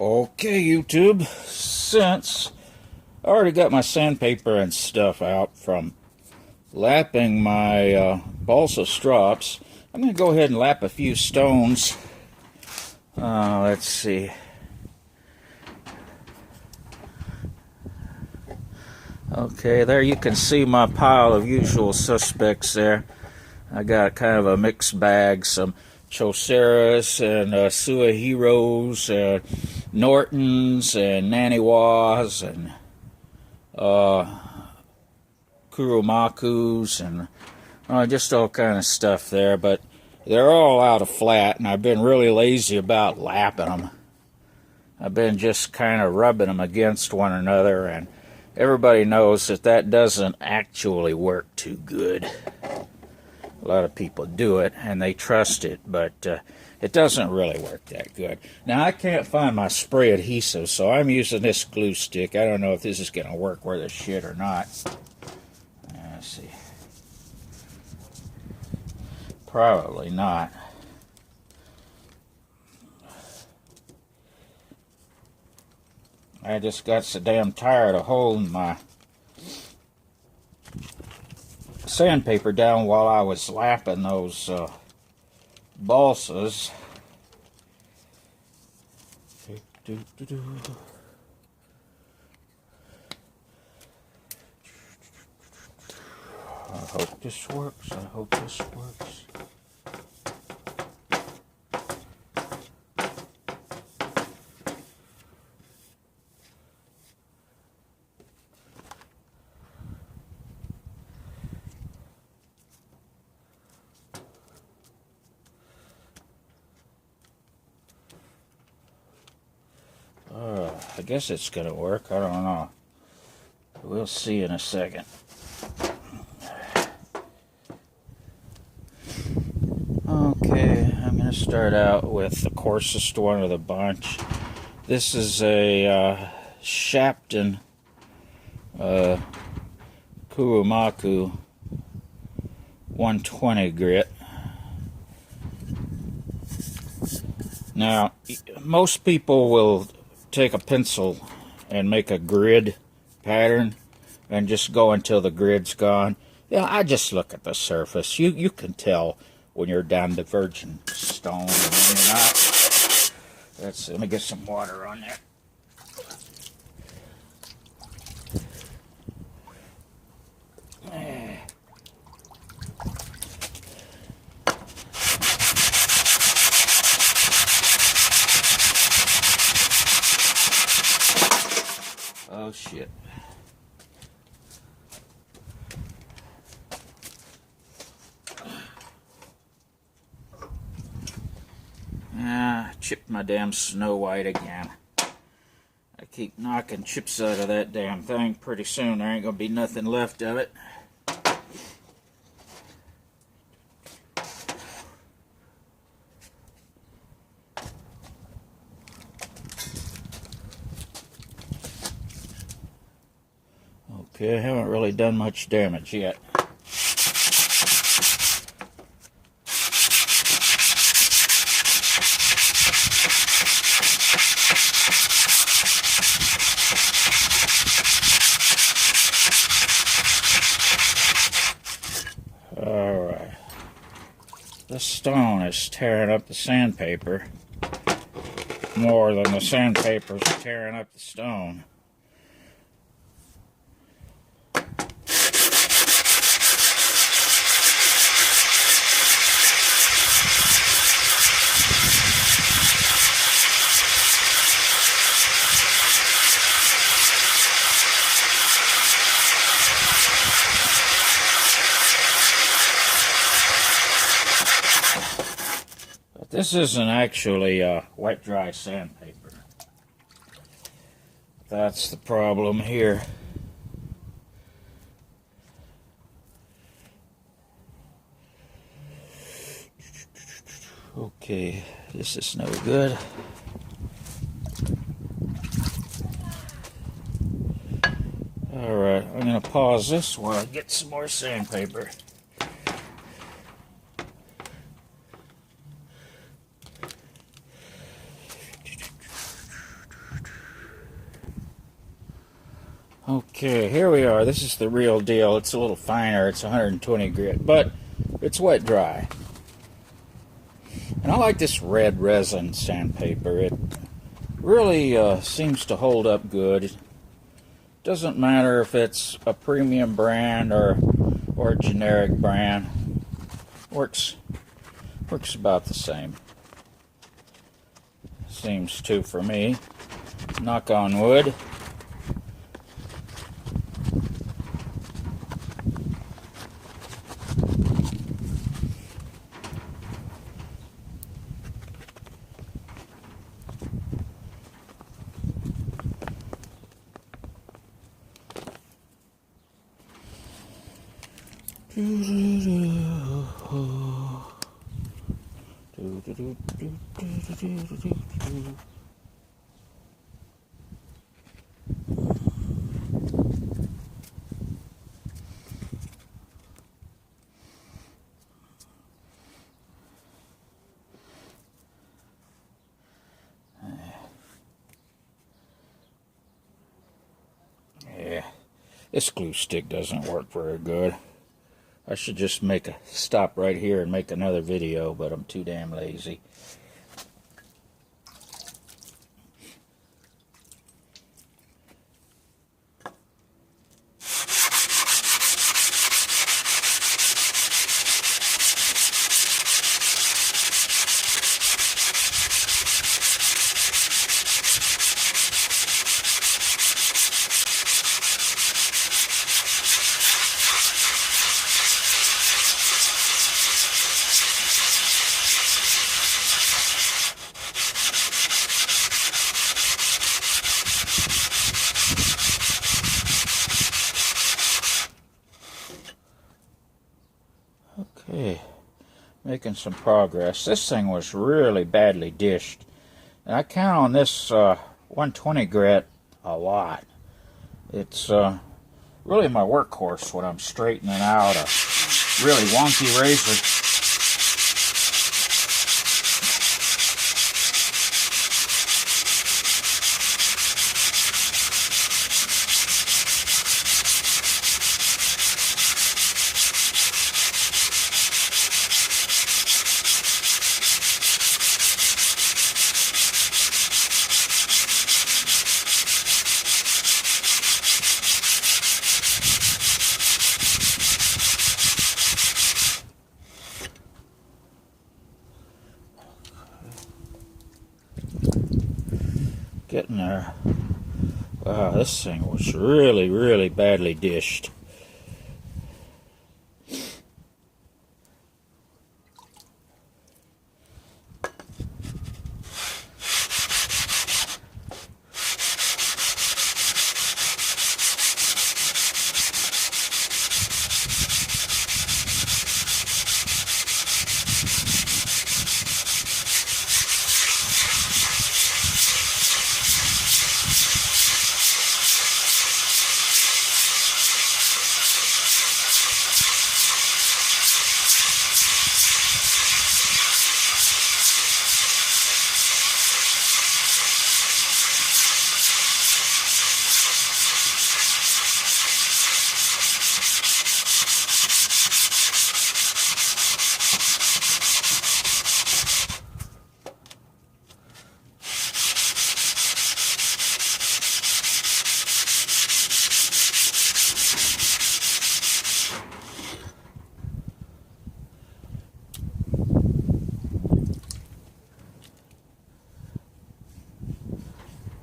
Okay, YouTube, since I already got my sandpaper and stuff out from lapping my balsa strops, I'm going to go ahead and lap a few stones. Let's see. Okay, there you can see my pile of usual suspects there. I got kind of a mixed bag, some Choceras and Suahiros, Nortons and Naniwas and Kurumakus and just all kind of stuff there. But they're all out of flat, and I've been really lazy about lapping them. I've been just kind of rubbing them against one another, and everybody knows that that doesn't actually work too good. A lot of people do it, and they trust it, but it doesn't really work that good. Now, I can't find my spray adhesive, so I'm using this glue stick. I don't know if this is going to work worth a shit or not. Let's see. Probably not. I just got so damn tired of holding my sandpaper down while I was lapping those balsas. I hope this works. I hope this works. I guess it's going to work. I don't know. We'll see in a second. Okay, I'm going to start out with the coarsest one of the bunch. This is a Shapton Kurumaku 120 grit. Now, most people will take a pencil and make a grid pattern and just go until the grid's gone. Yeah, I just look at the surface. You can tell when you're down to virgin stone and when you're not. Let me get some water on there. Oh shit. Chipped my damn Snow White again. I keep knocking chips out of that damn thing. Pretty soon there ain't gonna be nothing left of it. Okay, I haven't really done much damage yet. Alright. This stone is tearing up the sandpaper more than the sandpaper's tearing up the stone. This isn't actually wet dry sandpaper. That's the problem here. Okay, this is no good. Alright, I'm going to pause this while I get some more sandpaper. Okay, here we are. This is the real deal. It's a little finer. It's 120 grit, but it's wet dry. And I like this red resin sandpaper. It really seems to hold up good. It doesn't matter if it's a premium brand or a generic brand. Works about the same. Seems to for me. Knock on wood. Yeah, this glue stick doesn't work very good. I should just make a stop right here and make another video, but I'm too damn lazy. Okay, making some progress. This thing was really badly dished, and I count on this 120 grit a lot. It's really my workhorse when I'm straightening out a really wonky razor. Getting there. Wow, this thing was really, really badly dished.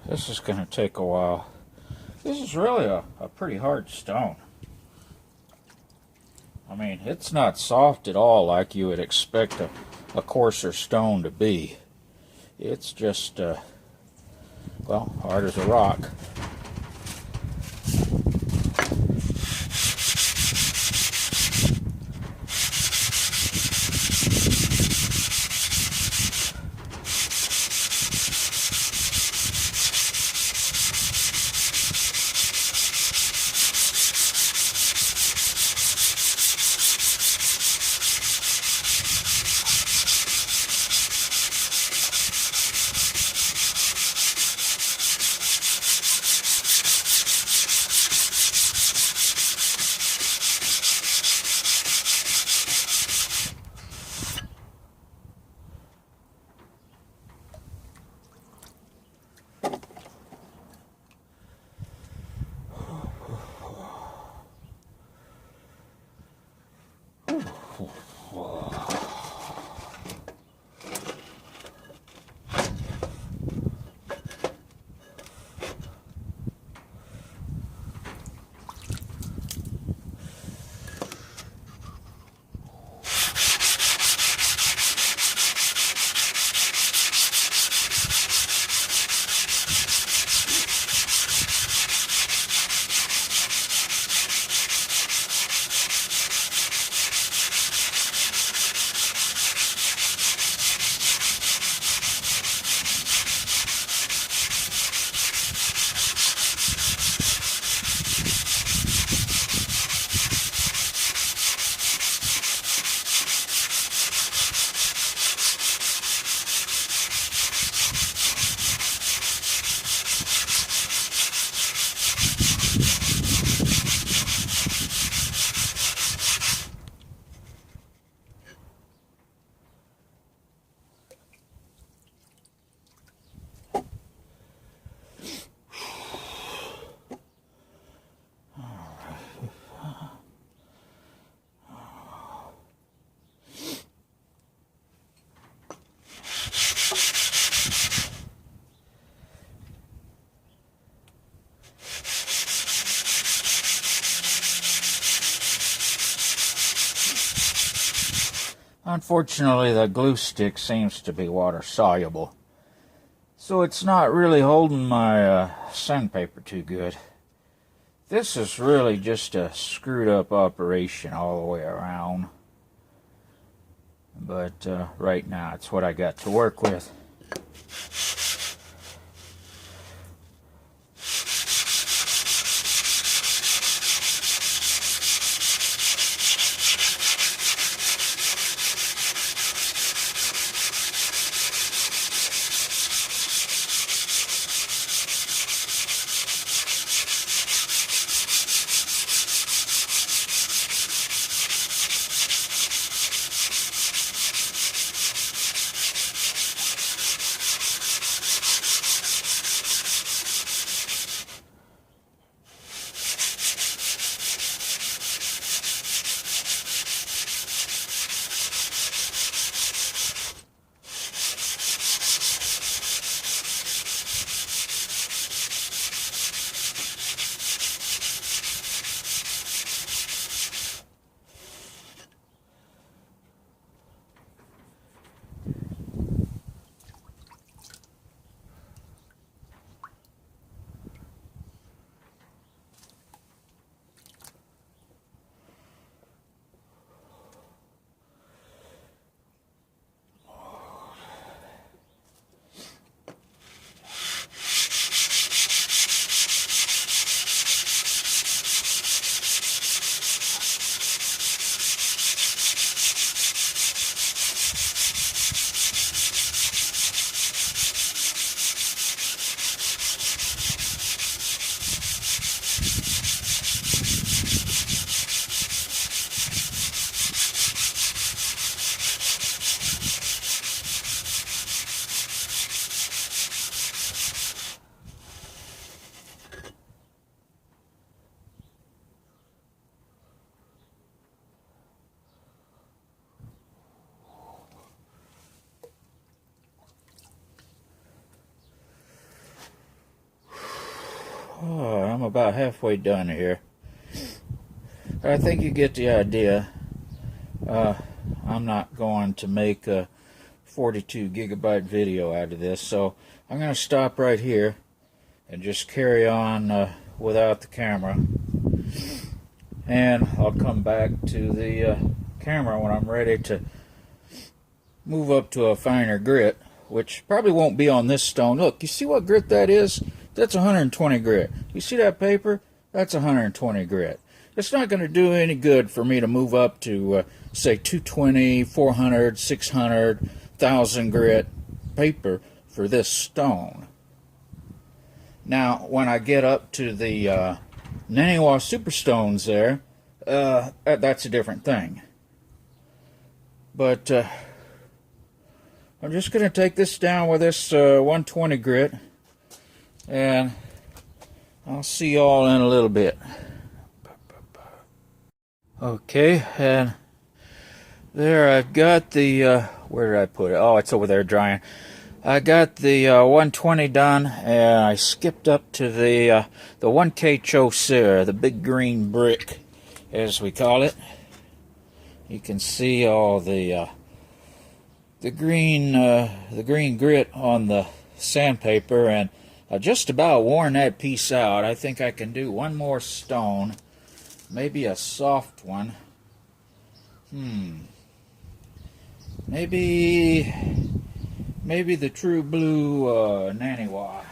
This is going to take a while. This is really a pretty hard stone. I mean, it's not soft at all like you would expect a coarser stone to be. It's just, well, hard as a rock. Unfortunately, the glue stick seems to be water soluble, so it's not really holding my sandpaper too good. This is really just a screwed up operation all the way around. But right now it's what I got to work with. Oh, I'm about halfway done here. I think you get the idea. I'm not going to make a 42 gigabyte video out of this, so I'm going to stop right here and just carry on without the camera. And I'll come back to the camera when I'm ready to move up to a finer grit, which probably won't be on this stone. Look, you see what grit that is? That's 120 grit. You see that paper? That's 120 grit. It's not going to do any good for me to move up to, say, 220, 400, 600, 1,000 grit paper for this stone. Now, when I get up to the Naniwa Superstones there, that's a different thing. But I'm just going to take this down with this 120 grit, and I'll see y'all in a little bit. Okay, and there I've got the, where did I put it? Oh, it's over there drying. I got the 120 done, and I skipped up to the 1K Chaucer, the big green brick, as we call it. You can see all the green grit on the sandpaper, and I just about worn that piece out. I think I can do one more stone, maybe a soft one. Maybe the true blue Naniwa.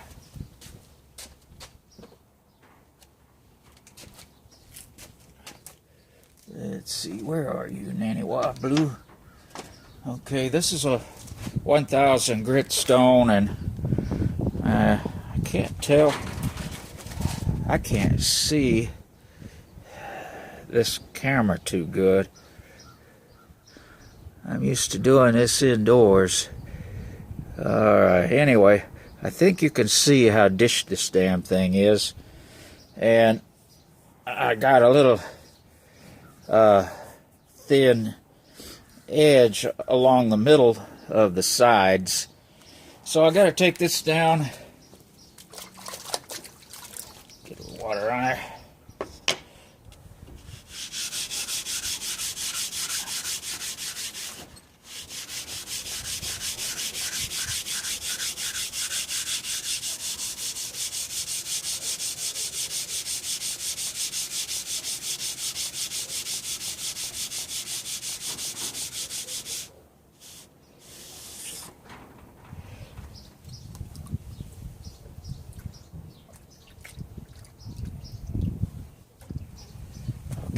Let's see, where are you, Naniwa blue? Okay, this is a 1,000 grit stone, and I can't tell. I can't see this camera too good. I'm used to doing this indoors. Alright, anyway, I think you can see how dish this damn thing is. And I got a little thin edge along the middle of the sides. So I gotta take this down. Get a little water on it.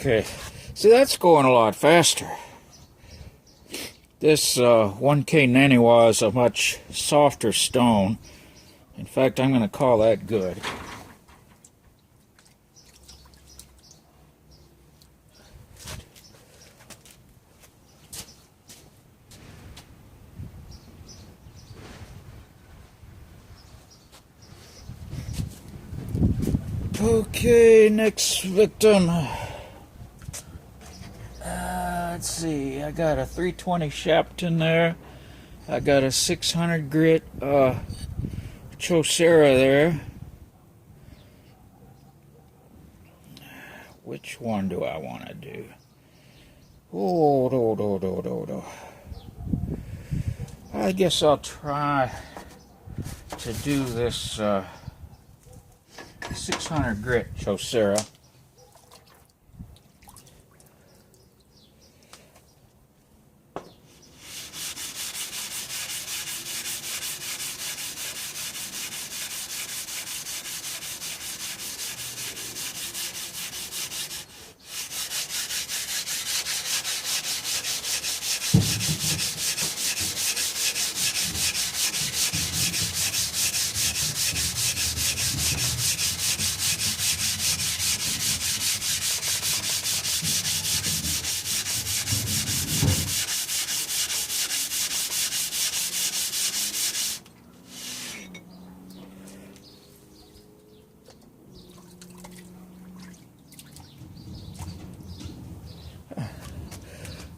Okay, see, that's going a lot faster. This 1K Naniwa is a much softer stone. In fact, I'm going to call that good. Okay, next victim. Let's see, I got a 320 Shapton there. I got a 600 grit Chosera there. Which one do I want to do? I guess I'll try to do this 600 grit Chosera.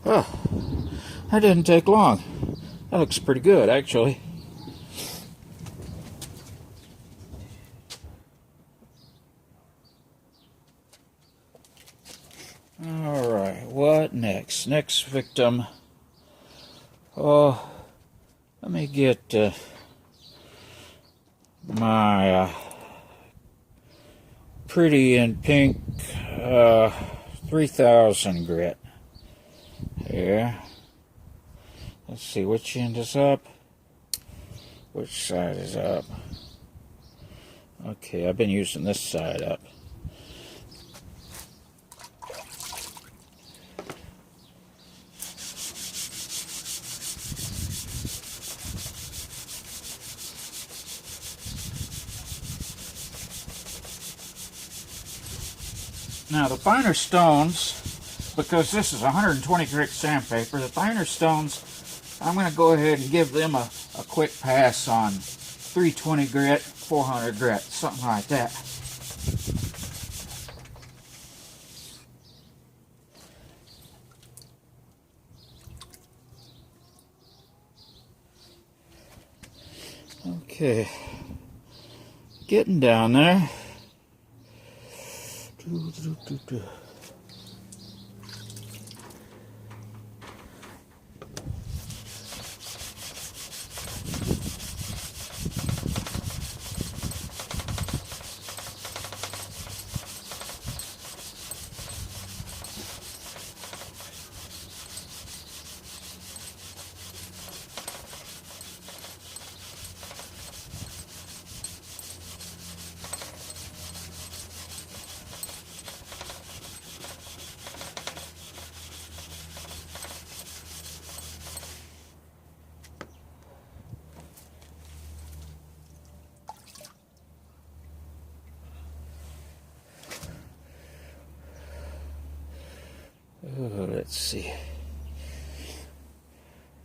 Oh, that didn't take long. That looks pretty good, actually. Alright, what next? Next victim. Oh, let me get my pretty in pink 3000 grit. Here. Let's see which end is up. Which side is up? Okay, I've been using this side up. Now the finer stones, because this is 120 grit sandpaper, the finer stones, I'm going to go ahead and give them a quick pass on 320 grit, 400 grit, something like that. Okay, getting down there. Oh, let's see.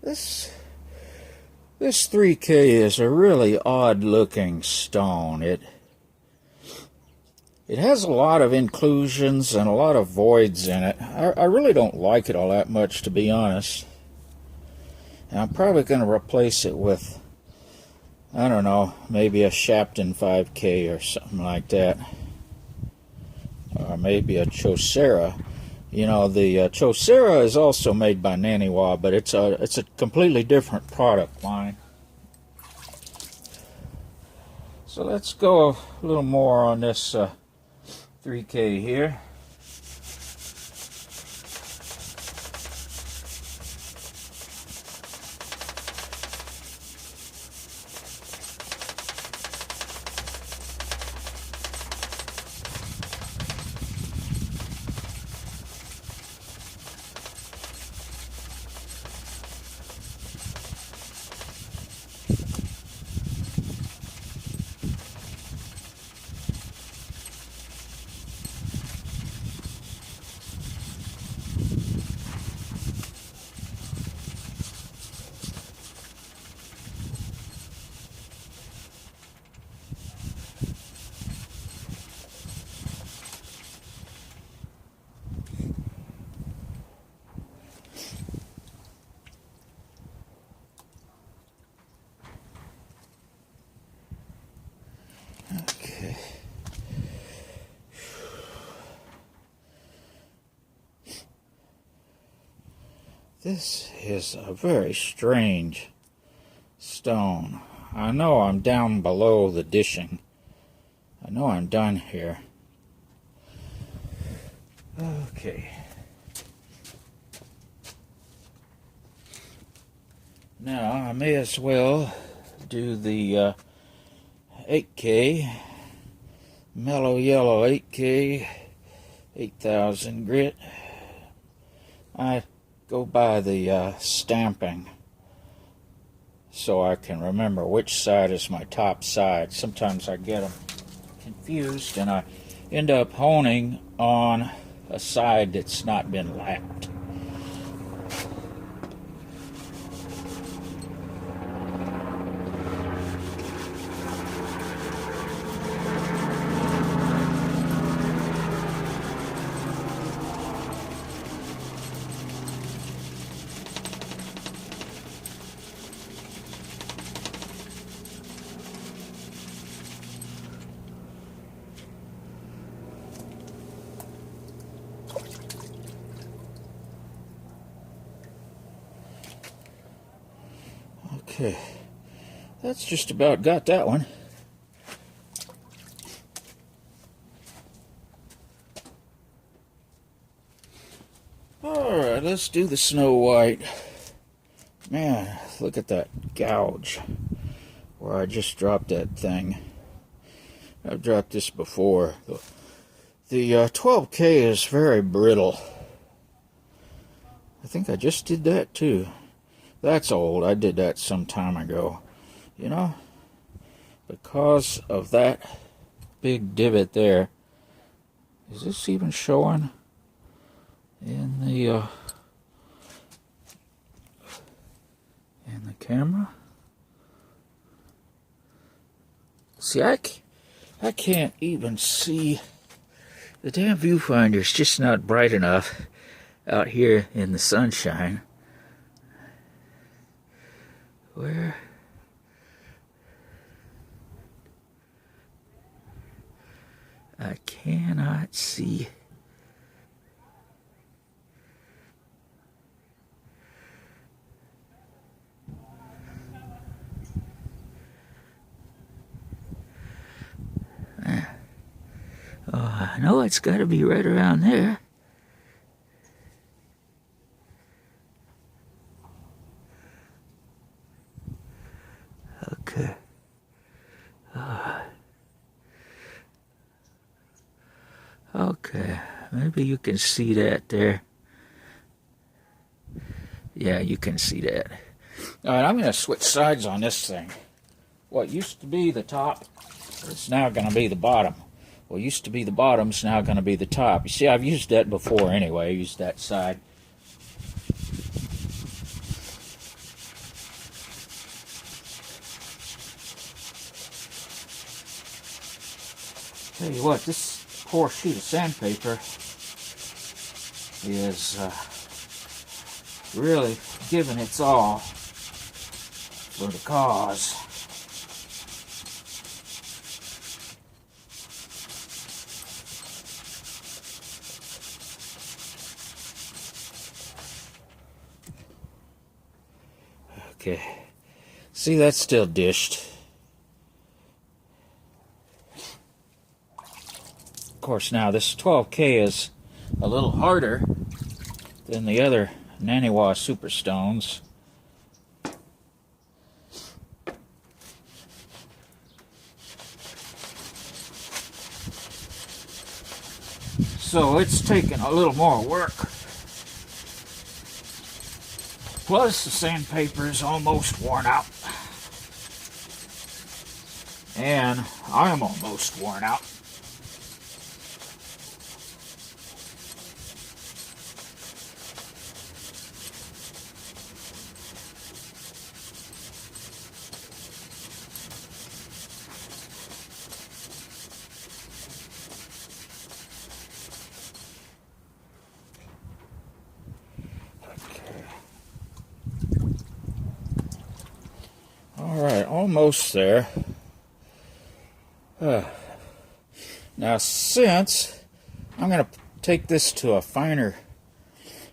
This 3K is a really odd-looking stone. It has a lot of inclusions and a lot of voids in it. I really don't like it all that much, to be honest. And I'm probably going to replace it with, I don't know, maybe a Shapton 5K or something like that. Or maybe a Chosera. You know, the Chosera is also made by Naniwa, but it's a completely different product line. So let's go a little more on this 3K here. This is a very strange stone. I know I'm down below the dishing. I know I'm done here. Okay. Now I may as well do the 8K, mellow yellow 8K, 8000 grit. I go by the stamping so I can remember which side is my top side. Sometimes I get them confused and I end up honing on a side that's not been lapped. Okay, that's just about got that one. Alright, let's do the Snow White. Man, look at that gouge where I just dropped that thing. I've dropped this before. The 12K is very brittle. I think I just did that too. That's old. I did that some time ago. You know, because of that big divot there. Is this even showing in the camera? See, I can't even see. The damn viewfinder's just not bright enough out here in the sunshine. Where? I cannot see. I know it's got to be right around there. Okay. Okay, maybe you can see that there. Yeah, you can see that. All right, I'm going to switch sides on this thing. What used to be the top is now going to be the bottom. What used to be the bottom is now going to be the top. You see, I've used that before anyway. I used that side. Tell you what, this poor sheet of sandpaper is really giving its all for the cause. Okay, see, that's still dished. Of course, now this 12K is a little harder than the other Naniwa Superstones. So it's taken a little more work. Plus, the sandpaper is almost worn out. And I'm almost worn out. Alright, almost there. Now, since I'm going to take this to a finer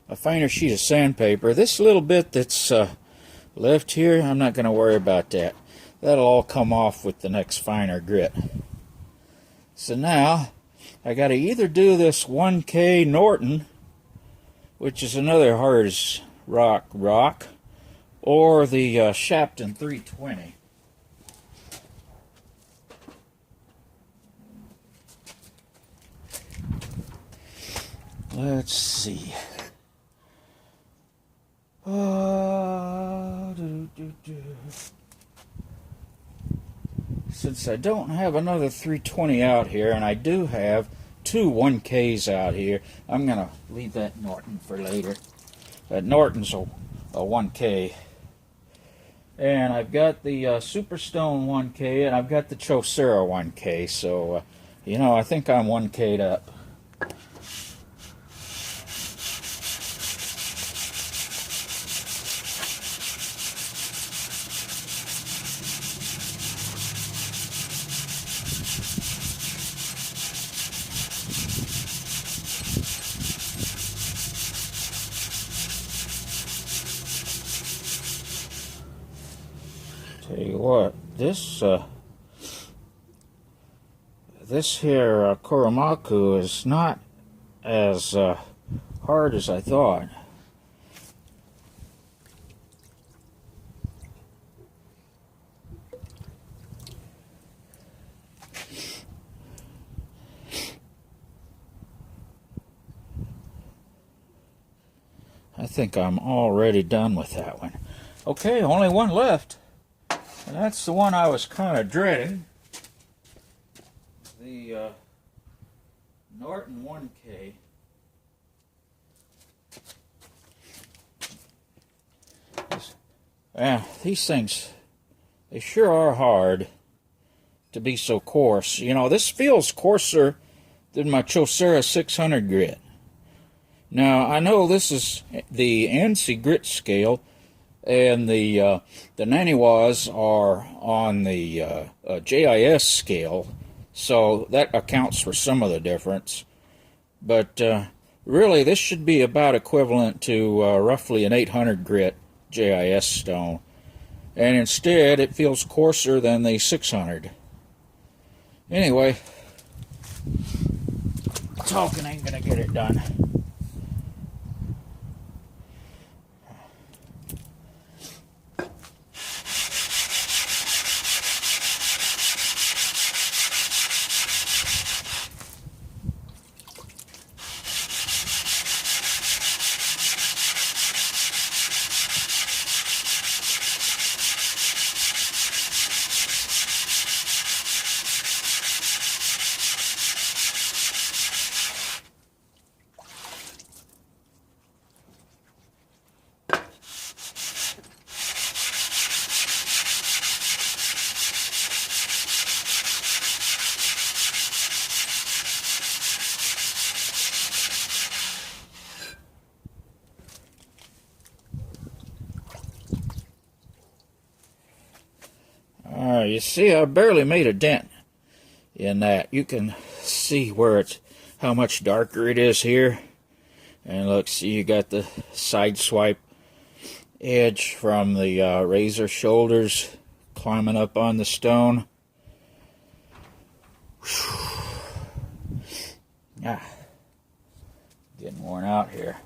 a finer sheet of sandpaper. This little bit that's left here, I'm not going to worry about that. That'll all come off with the next finer grit. So now I got to either do this 1K Norton, which is another hard as rock, or the Shapton 320. Let's see. Since I don't have another 320 out here, and I do have two 1Ks out here, I'm going to leave that Norton for later. That Norton's a 1K. And I've got the Superstone 1K, and I've got the Chosera 1K, so, you know, I think I'm 1K'd up. Tell you what, this here Kurumaku is not as hard as I thought. I think I'm already done with that one. Okay, only one left. And that's the one I was kind of dreading. The Norton 1K. Yeah, these things, they sure are hard to be so coarse. You know, this feels coarser than my Chosera 600 grit. Now, I know this is the ANSI grit scale, and the Naniwas are on the JIS scale, so that accounts for some of the difference. But really, this should be about equivalent to roughly an 800 grit JIS stone. And instead, it feels coarser than the 600. Anyway, talking ain't gonna get it done. You see, I barely made a dent in that. You can see where it's, how much darker it is here. And look, see, you got the side swipe edge from the razor shoulders climbing up on the stone. Ah, getting worn out here.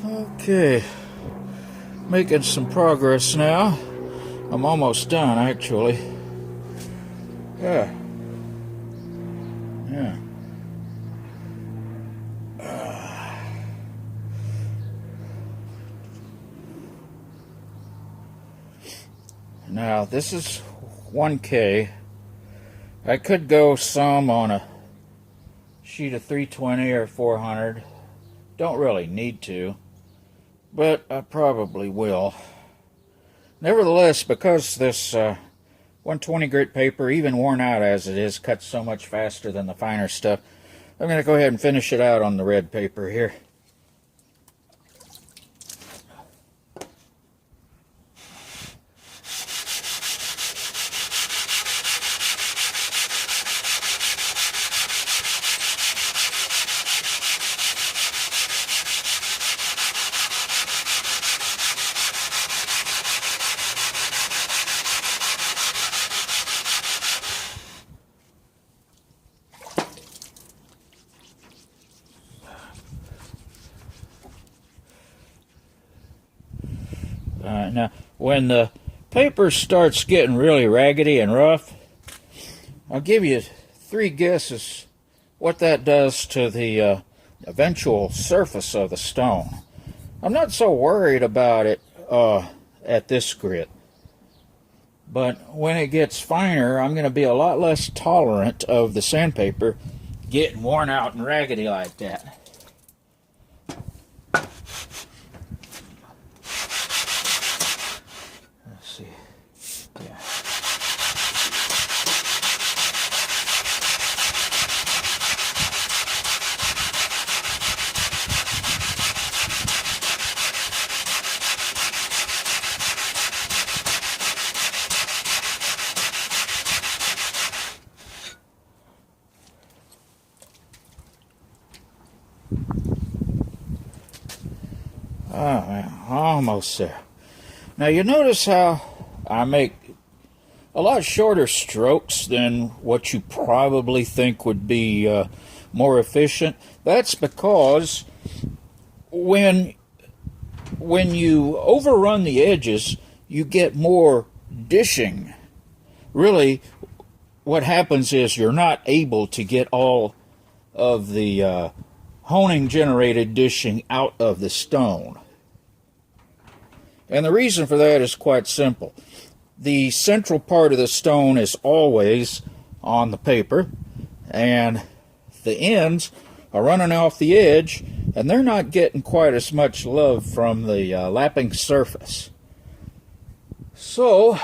Okay, making some progress now. I'm almost done, actually. Yeah. Now, this is 1K. I could go some on a sheet of 320 or 400. Don't really need to, but I probably will. Nevertheless, because this 120 grit paper, even worn out as it is, cuts so much faster than the finer stuff, I'm going to go ahead and finish it out on the red paper here. Now, when the paper starts getting really raggedy and rough, I'll give you 3 guesses what that does to the eventual surface of the stone. I'm not so worried about it at this grit, but when it gets finer, I'm going to be a lot less tolerant of the sandpaper getting worn out and raggedy like that. Oh, man, almost there. Now, you notice how I make a lot shorter strokes than what you probably think would be more efficient. That's because when you overrun the edges, you get more dishing. Really, what happens is you're not able to get all of the honing generated dishing out of the stone. And the reason for that is quite simple. The central part of the stone is always on the paper, and the ends are running off the edge, and they're not getting quite as much love from the lapping surface. So,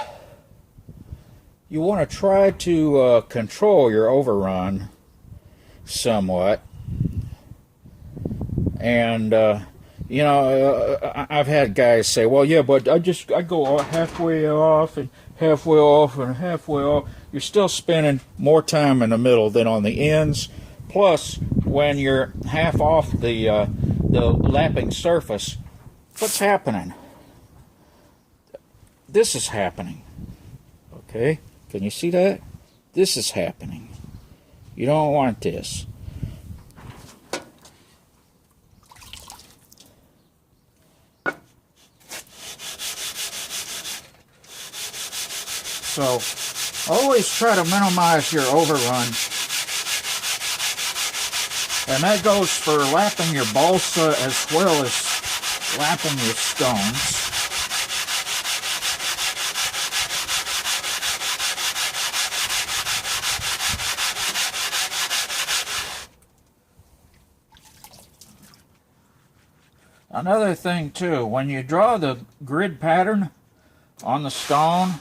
you want to try to control your overrun somewhat. And you know, I've had guys say, well, yeah, but I go halfway off and halfway off and halfway off. You're still spending more time in the middle than on the ends. Plus, when you're half off the lapping surface, what's happening? This is happening. Okay? Can you see that? This is happening. You don't want this. So, always try to minimize your overrun. And that goes for lapping your balsa as well as lapping your stones. Another thing too, when you draw the grid pattern on the stone,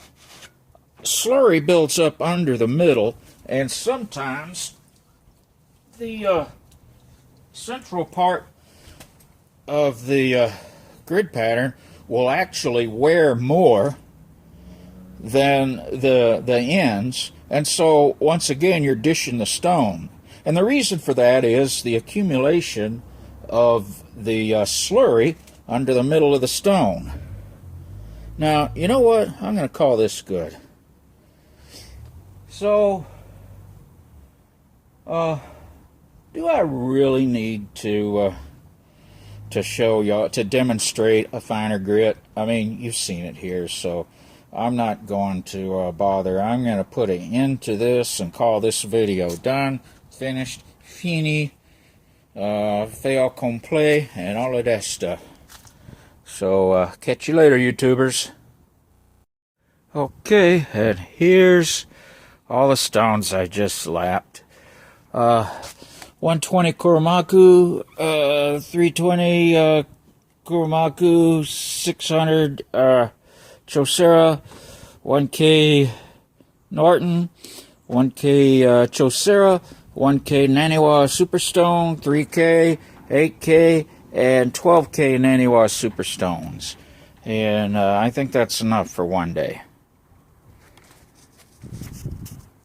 slurry builds up under the middle, and sometimes the central part of the grid pattern will actually wear more than the ends, and so once again you're dishing the stone. And the reason for that is the accumulation of the slurry under the middle of the stone. Now, you know what? I'm going to call this good. So, do I really need to to show y'all, to demonstrate a finer grit. I mean, you've seen it here, so I'm not going to bother. I'm going to put an end to this and call this video done, finished, fini, fait accompli, and all of that stuff. So, catch you later, YouTubers. Okay, and here's all the stones I just lapped. 120 Kurumaku, 320 Kurumaku, 600 Chosera, 1K Norton, 1K Chosera, 1K Naniwa Superstone, 3K, 8K, and 12K Naniwa Superstones. And I think that's enough for one day.